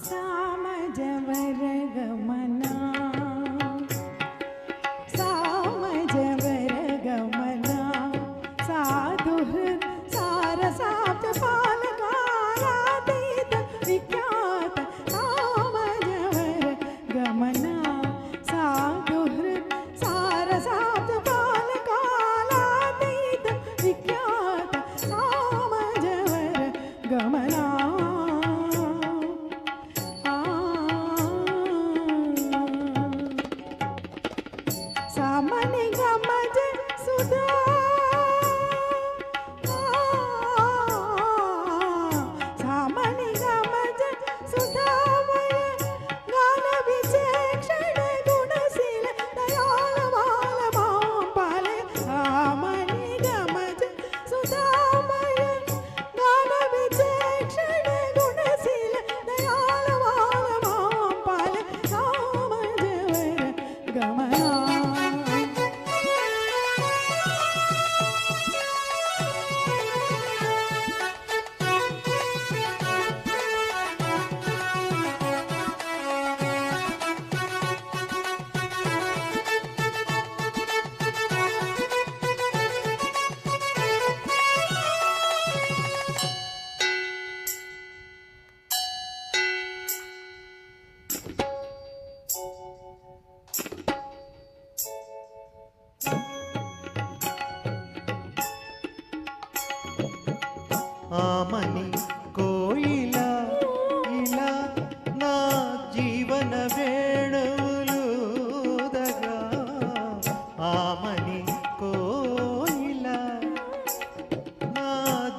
सामजवर गमना सामजवर गमना साधुहृत् सारसाब्ज पालकारातीत विख्यात सामजवर गमना साधुहृत् सारसाब्ज पालकारातीत विख्यात सामजवर गमना सामने गमज सुधा सामने गमज सुधामय गान विचक्षण गुणशील दयाल बाल पाले सामने गमज सुधामय गान विचक्षण गुणशील दयाल बाल पाले सामजवर गमना ఆమని కోయిల ఇలా నా జీవన వేణువులుదగా ఆమని కోయిల నా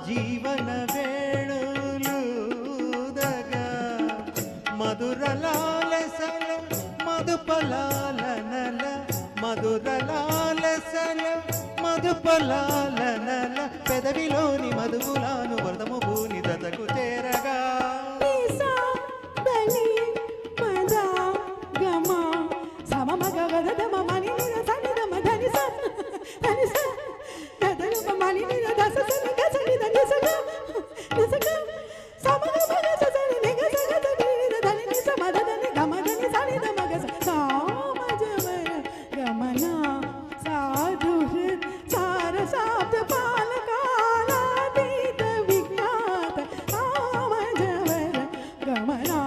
జీవన వేణువులుదగా మధురలాలసల మధుపలాలనల మధురలాలసల మధుపలాలనల పెదవిలోని మధువులాను వరదము భూని దతకు చేరగా साधुहृत् सारसाब्ज पालकालातीत विख्यात सामजवर गमना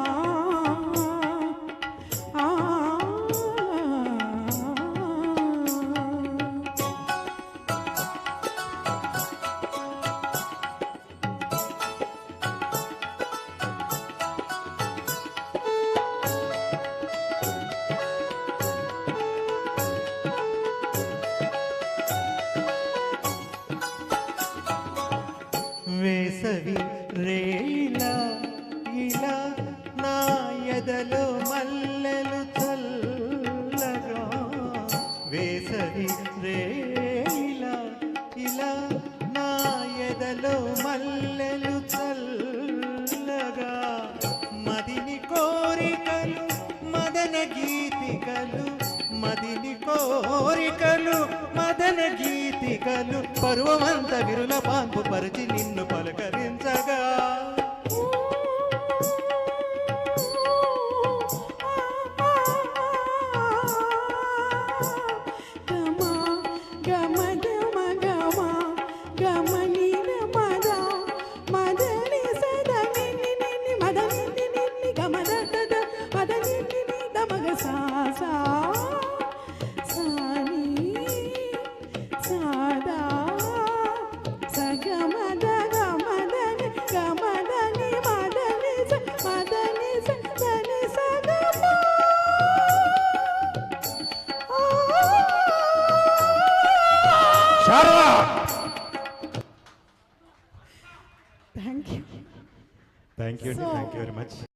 వేసవి రేలా ఇలా నా ఎదలో మల్లెలు చల్లగా వేసవి రేలా ఇలా నా ఎదలో మల్లెలు చల్లగా మదిని కోరికలు మదన గీతికలు మదిని కోరికలు మదన గీతికలు పరువమంత విరుల పాంపు పరిచి నిన్ను పలకరించగా Thank you. Thank you very much.